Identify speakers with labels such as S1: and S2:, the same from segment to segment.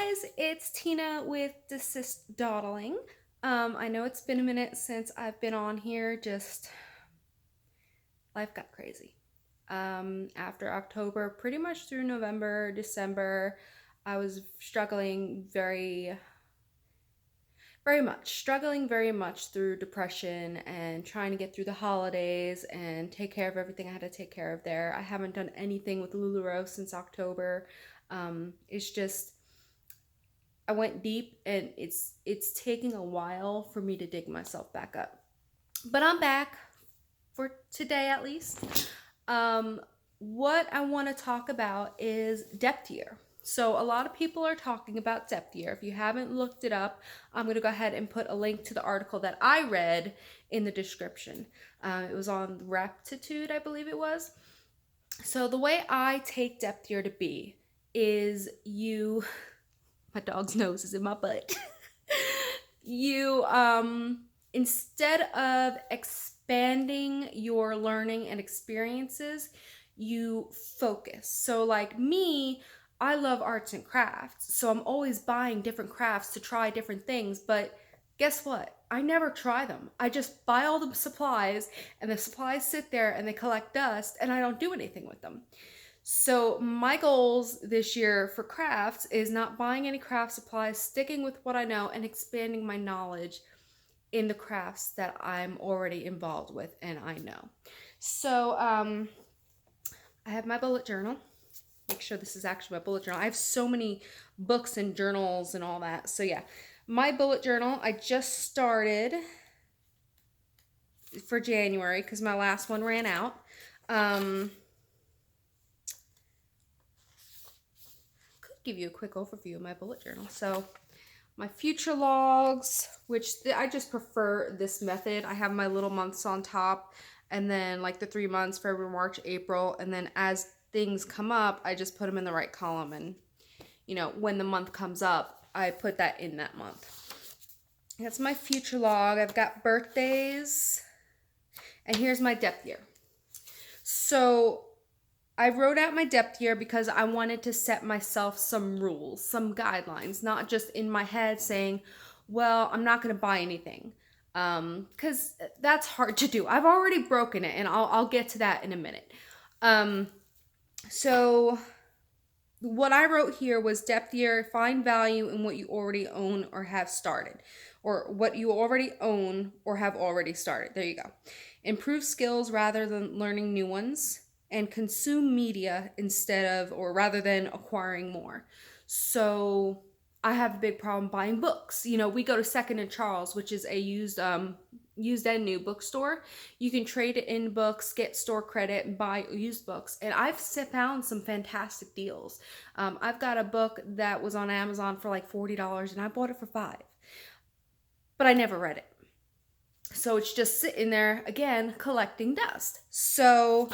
S1: guys, it's Tina with Desist Dawdling. I know it's been a minute since I've been on here, just life got crazy. After October, pretty much through November, December, I was struggling struggling very much through depression and trying to get through the holidays and take care of everything I had to take care of there. I haven't done anything with LuLaRoe since October. It's just I went deep and it's taking a while for me to dig myself back up. But I'm back for today at least. What I want to talk about is depth year. So a lot of people are talking about depth year. If you haven't looked it up, I'm going to go ahead and put a link to the article that I read in the description. It was on Reptitude, I believe it was. So the way I take depth year to be is my dog's nose is in my butt. you instead of expanding your learning and experiences, you focus. So like me, I love arts and crafts, so I'm always buying different crafts to try different things, but guess what? I never try them. I just buy all the supplies, and the supplies sit there and they collect dust, and I don't do anything with them. So my goals this year for crafts is not buying any craft supplies, sticking with what I know, and expanding my knowledge in the crafts that I'm already involved with and I know. So I have my bullet journal. Make sure this is actually my bullet journal. I have so many books and journals and all that. So yeah, my bullet journal, I just started for January because my last one ran out. Give you a quick overview of my bullet journal. So my future logs, which I just prefer this method. I have my little months on top and then like the 3 months, February, March, April. And then as things come up, I just put them in the right column. And, you know, when the month comes up, I put that in that month. That's my future log. I've got birthdays. And here's my depth year. So I wrote out my depth year because I wanted to set myself some rules, some guidelines, not just in my head saying, well, I'm not going to buy anything. Because that's hard to do. I've already broken it, and I'll get to that in a minute. So what I wrote here was depth year, find value in what you already own or have started, or what you already own or have already started. There you go. Improve skills rather than learning new ones, and consume media instead of or rather than acquiring more. So I have a big problem buying books. You know, we go to Second and Charles, which is a used and new bookstore. You can trade it in books, get store credit, and buy used books. And I've found some fantastic deals. I've got a book that was on Amazon for like $40, and I bought it for $5. But I never read it. So it's just sitting there, again, collecting dust. So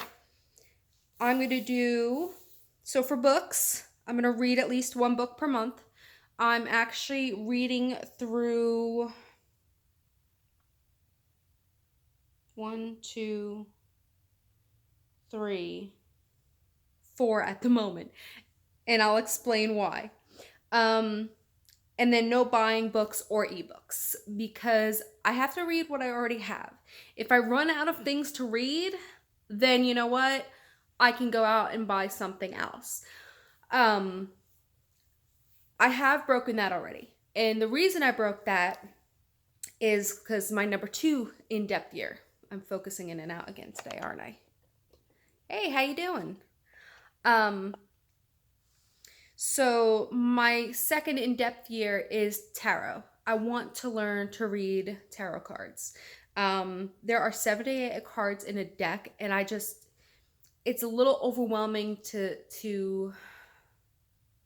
S1: I'm going to do, so for books, I'm going to read at least one book per month. I'm actually reading through 1, 2, 3, 4 at the moment. And I'll explain why. And then no buying books or ebooks because I have to read what I already have. If I run out of things to read, then you know what? I can go out and buy something else. I have broken that already. And the reason I broke that is because my number 2 in-depth year. I'm focusing in and out again today, aren't I? Hey, how you doing? So my second in-depth year is tarot. I want to learn to read tarot cards. There are 78 cards in a deck, and it's a little overwhelming to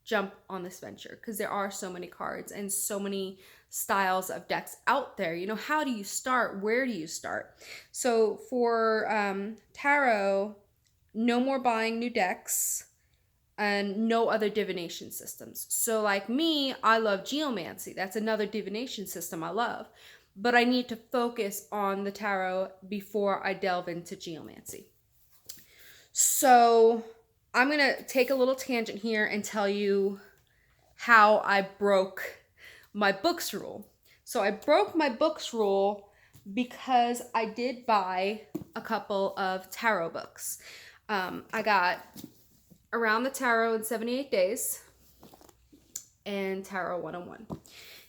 S1: jump on this venture because there are so many cards and so many styles of decks out there. You know, how do you start? Where do you start? So for tarot, no more buying new decks and no other divination systems. So like me, I love geomancy. That's another divination system I love. But I need to focus on the tarot before I delve into geomancy. So I'm going to take a little tangent here and tell you how I broke my books rule. So I broke my books rule because I did buy a couple of tarot books. I got Around the Tarot in 78 Days and Tarot 101.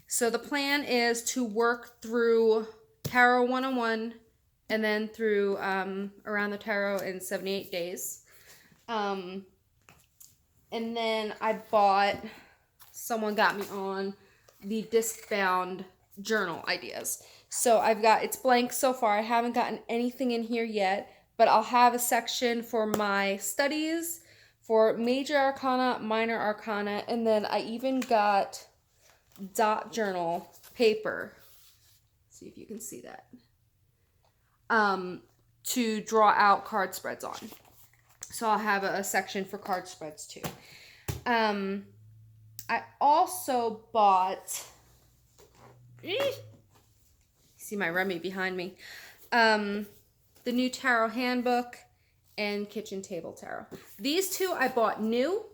S1: So the plan is to work through Tarot 101 and then through Around the Tarot in 78 Days. And then someone got me on the disc-bound journal ideas. So it's blank so far. I haven't gotten anything in here yet, but I'll have a section for my studies, for major arcana, minor arcana, and then I even got dot journal paper. See if you can see that. To draw out card spreads on. So I'll have a section for card spreads too. I also bought, see my Remy behind me, the new tarot handbook and kitchen table tarot. These two I bought new.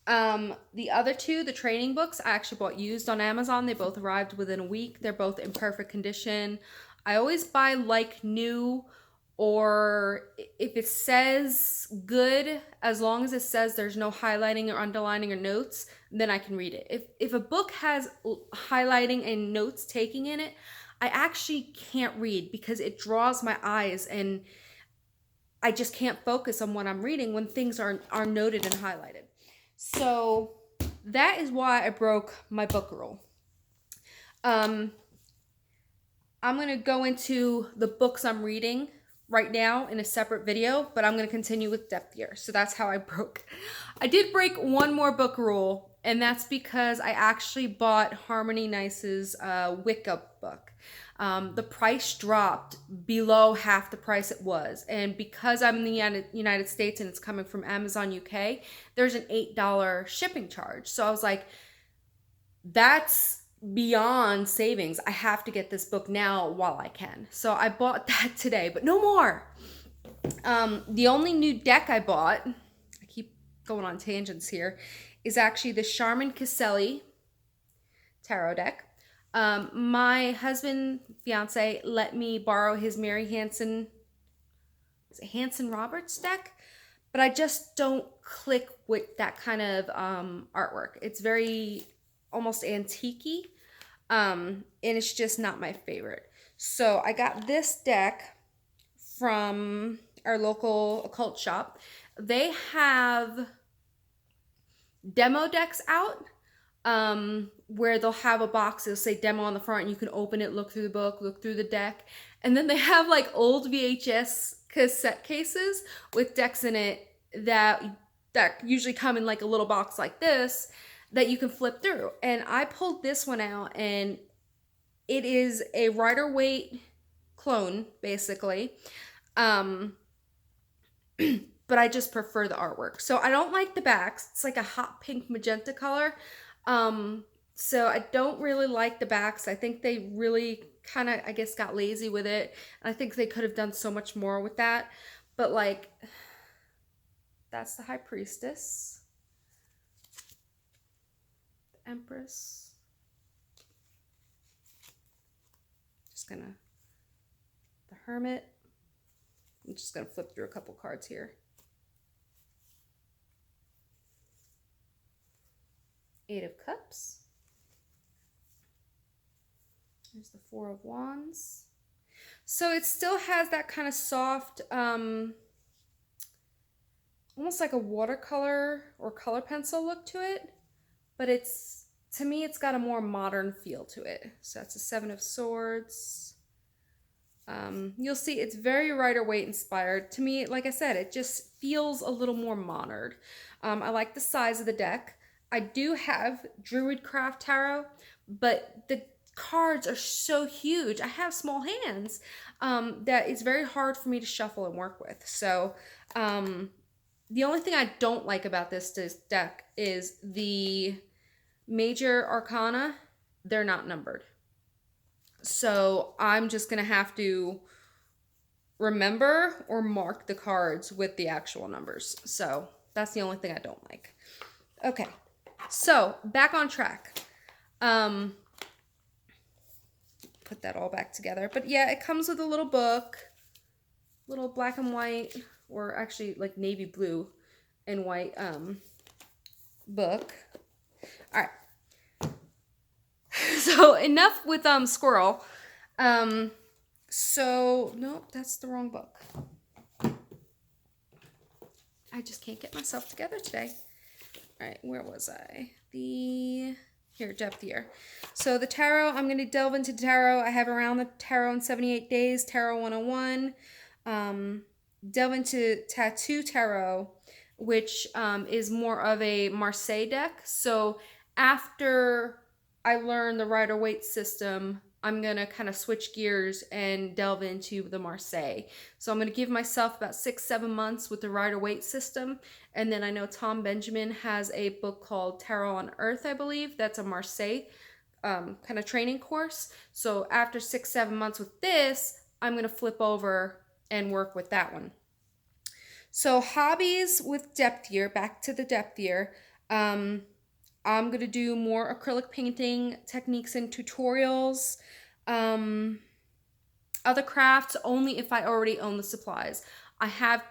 S1: The other two, the training books, I actually bought used on Amazon. They both arrived within a week. They're both in perfect condition. I always buy like new, or if it says good, as long as it says there's no highlighting or underlining or notes, then I can read it. If a book has highlighting and notes taking in it, I actually can't read because it draws my eyes and I just can't focus on what I'm reading when things are noted and highlighted. So that is why I broke my book rule. I'm going to go into the books I'm reading right now in a separate video, but I'm going to continue with depth year. So that's how I broke. I did break one more book rule, and that's because I actually bought Harmony Nice's Wicca book. The price dropped below half the price it was. And because I'm in the United States and it's coming from Amazon UK, there's an $8 shipping charge. So I was like, that's beyond savings. I have to get this book now while I can. So I bought that today, but no more. The only new deck I bought, I keep going on tangents here, is actually the Sharman-Caselli Tarot Deck. My husband, fiance, let me borrow his Mary Hansen Roberts deck, but I just don't click with that kind of artwork. It's very almost antique-y, and it's just not my favorite. So I got this deck from our local occult shop. They have demo decks out, where they'll have a box that'll say demo on the front and you can open it, look through the book, look through the deck. And then they have like old VHS cassette cases with decks in it that usually come in like a little box like this that you can flip through. And I pulled this one out, and it is a Rider-Waite clone, basically. But I just prefer the artwork. So I don't like the backs. It's like a hot pink magenta color. So I don't really like the backs. I think they really kind of, I guess, got lazy with it. I think they could have done so much more with that. But like, that's the High Priestess. The Empress. Just gonna, the Hermit. I'm just gonna flip through a couple cards here. Eight of Cups. There's the Four of Wands. So it still has that kind of soft, almost like a watercolor or color pencil look to it. But to me, it's got a more modern feel to it. So that's a Seven of Swords. You'll see it's very Rider-Waite inspired. To me, like I said, it just feels a little more modern. I like the size of the deck. I do have Druidcraft Tarot, but the cards are so huge. I have small hands that it's very hard for me to shuffle and work with. So the only thing I don't like about this deck is the major arcana. They're not numbered. So I'm just going to have to remember or mark the cards with the actual numbers. So that's the only thing I don't like. Okay. So back on track. Put that all back together. But yeah, it comes with a little book, little black and white, or actually like navy blue and white book. All right. So enough with squirrel. So nope, that's the wrong book. I just can't get myself together today. All right, where was I? Here, depth year. So the tarot, I'm going to delve into tarot. I have Around the Tarot in 78 Days, Tarot 101. Delve into Tattoo Tarot, which is more of a Marseille deck. So after I learn the Rider-Waite system, I'm going to kind of switch gears and delve into the Marseille. So I'm going to give myself about 6-7 months with the Rider-Waite system. And then I know Tom Benjamin has a book called Tarot on Earth, I believe. That's a Marseille kind of training course. So after 6-7 months with this, I'm going to flip over and work with that one. So hobbies with depth year, back to the depth year. I'm going to do more acrylic painting techniques and tutorials. Other crafts only if I already own the supplies. I have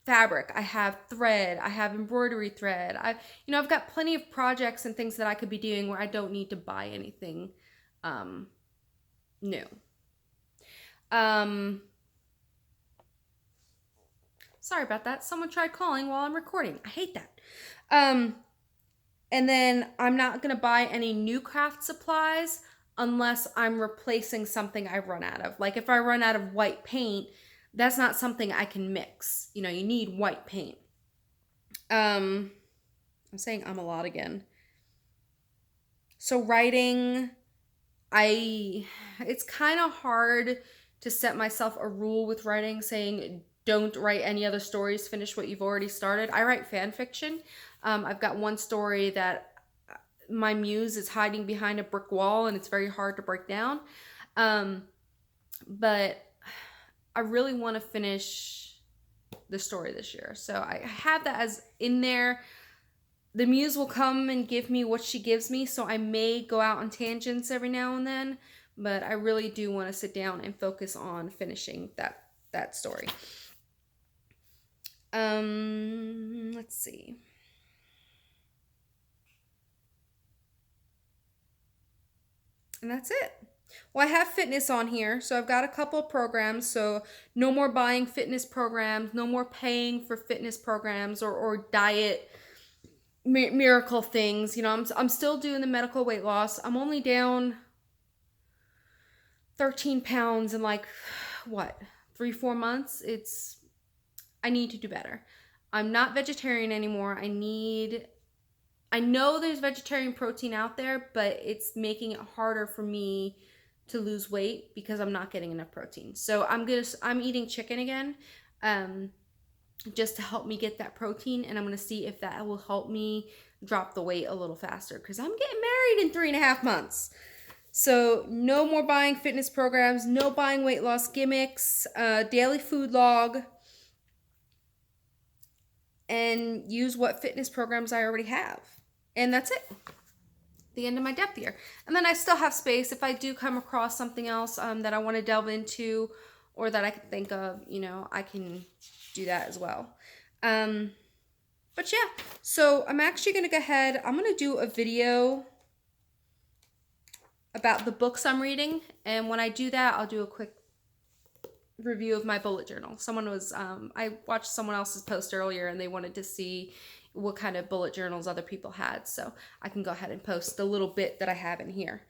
S1: fabric, I have thread, I have embroidery thread. I've got plenty of projects and things that I could be doing where I don't need to buy anything new. Sorry about that. Someone tried calling while I'm recording. I hate that. And then I'm not going to buy any new craft supplies unless I'm replacing something I run out of. Like if I run out of white paint, that's not something I can mix. You need white paint. I'm saying a lot again. So writing, it's kind of hard to set myself a rule with writing saying don't write any other stories, finish what you've already started. I write fan fiction. I've got one story that my muse is hiding behind a brick wall and it's very hard to break down. But I really want to finish the story this year. So I have that as in there. The muse will come and give me what she gives me. So I may go out on tangents every now and then, but I really do want to sit down and focus on finishing that story. Let's see. And that's it. Well, I have fitness on here, so I've got a couple programs. So no more buying fitness programs, no more paying for fitness programs or diet miracle things. I'm still doing the medical weight loss. I'm only down 13 pounds in 3-4 months. I need to do better. I'm not vegetarian anymore. I know there's vegetarian protein out there, but it's making it harder for me to lose weight because I'm not getting enough protein. So I'm eating chicken again, just to help me get that protein, and I'm gonna see if that will help me drop the weight a little faster because I'm getting married in 3.5 months. So no more buying fitness programs, no buying weight loss gimmicks, daily food log, and use what fitness programs I already have. And that's it. The end of my depth year. And then I still have space if I do come across something else that I want to delve into or that I can think of, I can do that as well. But yeah, so I'm actually going to go ahead. I'm going to do a video about the books I'm reading. And when I do that, I'll do a quick review of my bullet journal. I watched someone else's post earlier and they wanted to see what kind of bullet journals other people had. So I can go ahead and post the little bit that I have in here.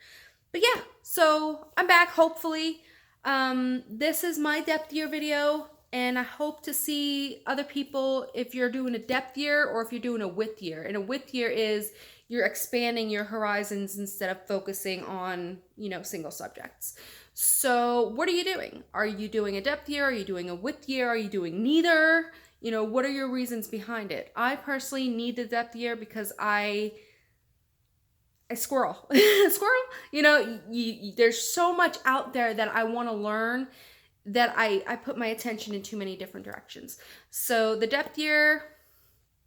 S1: But yeah, so I'm back, hopefully. This is my depth year video, and I hope to see other people if you're doing a depth year or if you're doing a width year. And a width year is you're expanding your horizons instead of focusing on, single subjects. So what are you doing? Are you doing a depth year? Are you doing a width year? Are you doing neither? What are your reasons behind it? I personally need the depth year because I squirrel. There's so much out there that I want to learn that I put my attention in too many different directions. So the depth year,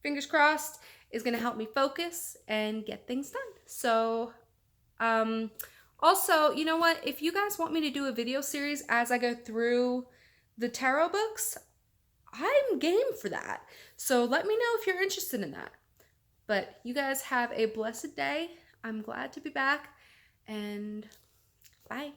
S1: fingers crossed, is going to help me focus and get things done. So, also, you know what? If you guys want me to do a video series as I go through the tarot books, I'm game for that. So let me know if you're interested in that. But you guys have a blessed day. I'm glad to be back, and bye.